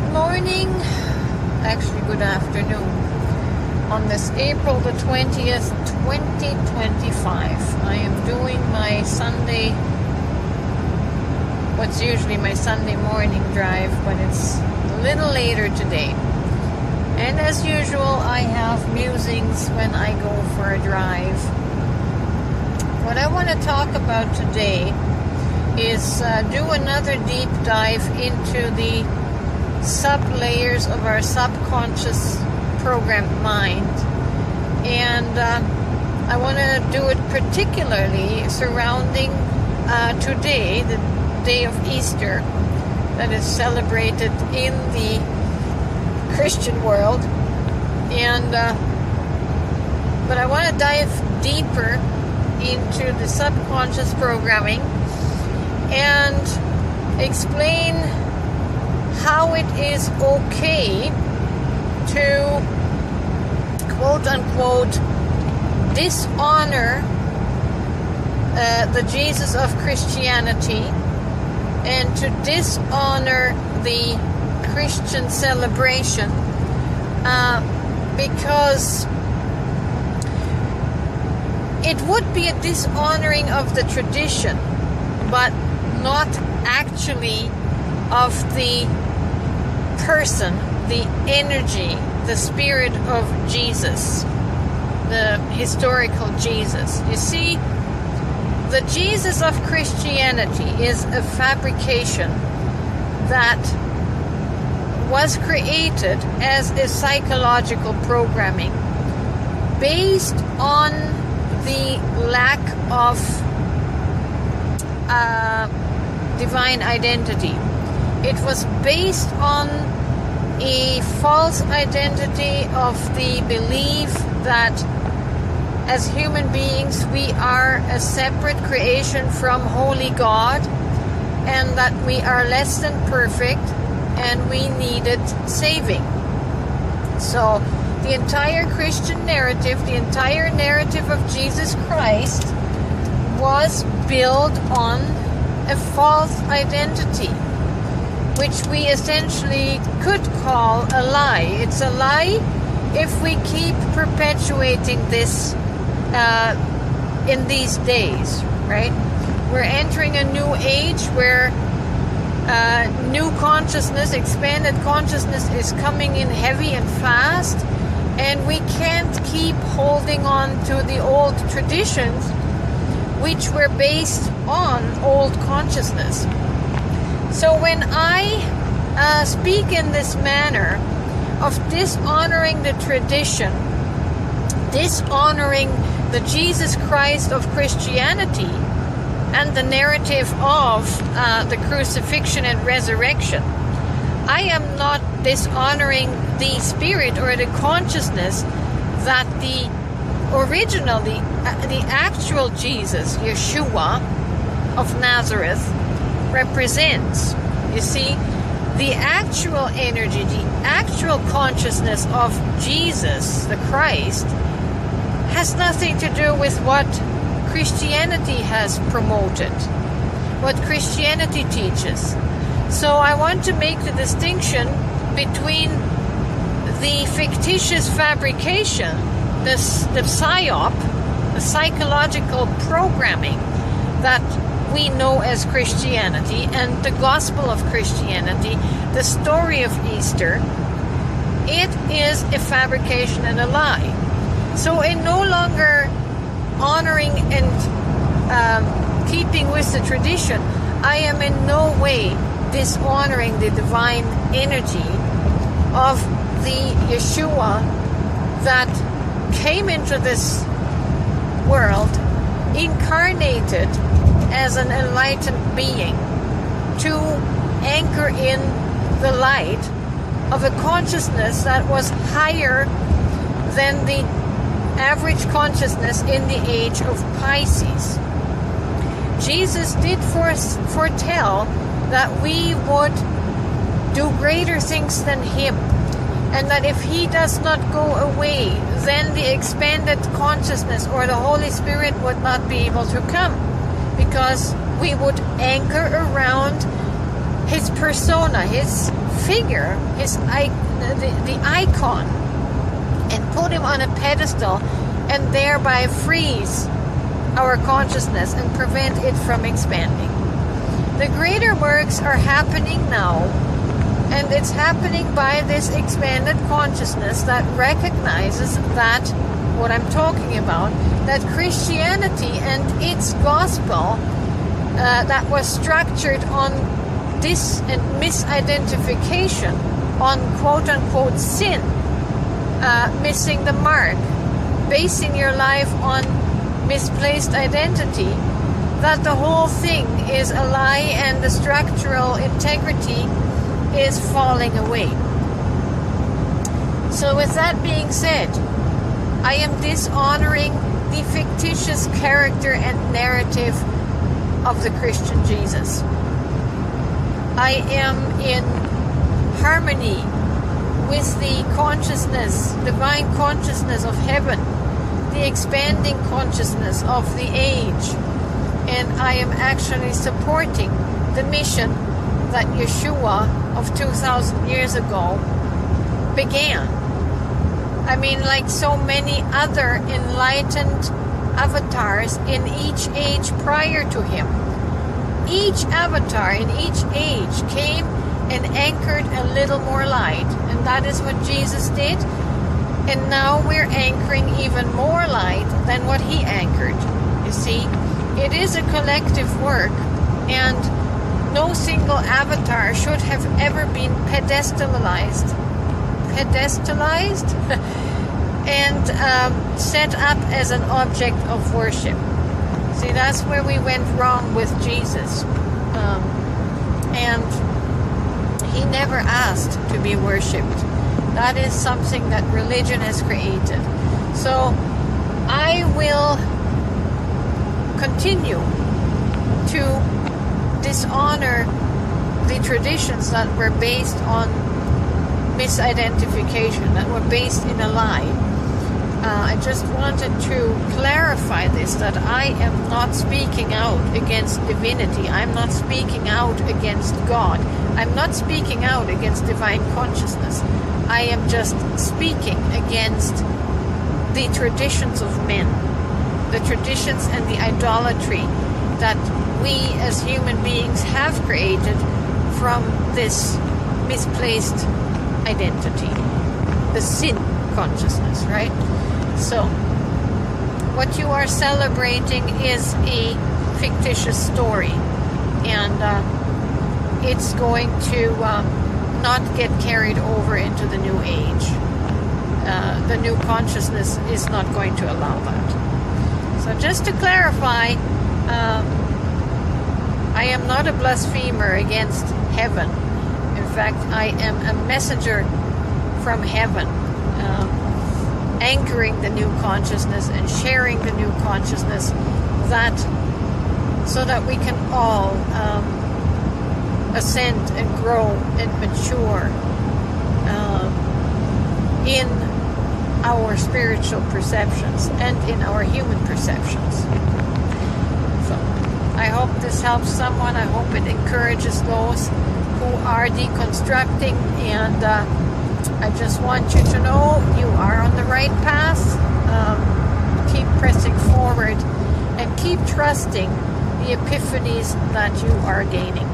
Good morning, actually good afternoon, on this April the 20th, 2025. I am doing my Sunday, what's usually my Sunday morning drive, but it's a little later today. And as usual, I have musings when I go for a drive. What I want to talk about today is do another deep dive into the sub-layers of our subconscious programmed mind. And I want to do it particularly surrounding today, the day of Easter, that is celebrated in the Christian world. And but I want to dive deeper into the subconscious programming and explain how it is okay to quote unquote dishonor the Jesus of Christianity and to dishonor the Christian celebration because it would be a dishonoring of the tradition, but not actually of the person, the energy, the spirit of Jesus, the historical Jesus. You see, the Jesus of Christianity is a fabrication that was created as a psychological programming based on the lack of divine identity. It was based on a false identity of the belief that as human beings we are a separate creation from holy God and that we are less than perfect and we needed saving. So the entire Christian narrative, the entire narrative of Jesus Christ was built on a false identity, which we essentially could call a lie. It's a lie if we keep perpetuating this in these days, right? We're entering a new age where new consciousness, expanded consciousness is coming in heavy and fast, and we can't keep holding on to the old traditions which were based on old consciousness. So when I speak in this manner of dishonoring the tradition, dishonoring the Jesus Christ of Christianity and the narrative of the crucifixion and resurrection, I am not dishonoring the spirit or the consciousness that the original, the actual Jesus, Yeshua of Nazareth, represents. You see, the actual energy, the actual consciousness of Jesus, the Christ, has nothing to do with what Christianity has promoted, what Christianity teaches. So I want to make the distinction between the fictitious fabrication, the psyop, the psychological programming that we know as Christianity, and the gospel of Christianity, the story of Easter. It is a fabrication and a lie. So in no longer honoring and keeping with the tradition, I am in no way dishonoring the divine energy of the Yeshua that came into this world, incarnated as an enlightened being to anchor in the light of a consciousness that was higher than the average consciousness in the age of Pisces. Jesus did foretell that we would do greater things than him, and that if he does not go away, then the expanded consciousness or the Holy Spirit would not be able to come, because we would anchor around his persona, his figure, the icon, and put him on a pedestal, and thereby freeze our consciousness and prevent it from expanding. The greater works are happening now, and it's happening by this expanded consciousness that recognizes that, what I'm talking about, that Christianity and its gospel that was structured on this and misidentification, on quote-unquote sin, missing the mark, basing your life on misplaced identity, that the whole thing is a lie and the structural integrity is falling away. So with that being said, I am dishonoring the fictitious character and narrative of the Christian Jesus. I am in harmony with the consciousness, divine consciousness of heaven, the expanding consciousness of the age, and I am actually supporting the mission that Yeshua of 2,000 years ago began. I mean, like so many other enlightened avatars in each age prior to him. Each avatar in each age came and anchored a little more light, and that is what Jesus did. And now we're anchoring even more light than what he anchored. You see, it is a collective work, and no single avatar should have ever been pedestalized and set up as an object of worship. See, that's where we went wrong with Jesus. And he never asked to be worshipped. That is something that religion has created. So I will continue to dishonor the traditions that were based on misidentification, that were based in a lie. I just wanted to clarify this, that I am not speaking out against divinity. I'm not speaking out against God. I'm not speaking out against divine consciousness. I am just speaking against the traditions of men, the traditions and the idolatry that we as human beings have created from this misplaced identity, the sin consciousness, right? So, what you are celebrating is a fictitious story, and it's going to not get carried over into the new age. The new consciousness is not going to allow that. So just to clarify, I am not a blasphemer against heaven. In fact, I am a messenger from heaven, anchoring the new consciousness and sharing the new consciousness, that so that we can all ascend and grow and mature in our spiritual perceptions and in our human perceptions. So I hope this helps someone. I hope it encourages those who are deconstructing, and I just want you to know you are on the right path. Keep pressing forward and keep trusting the epiphanies that you are gaining.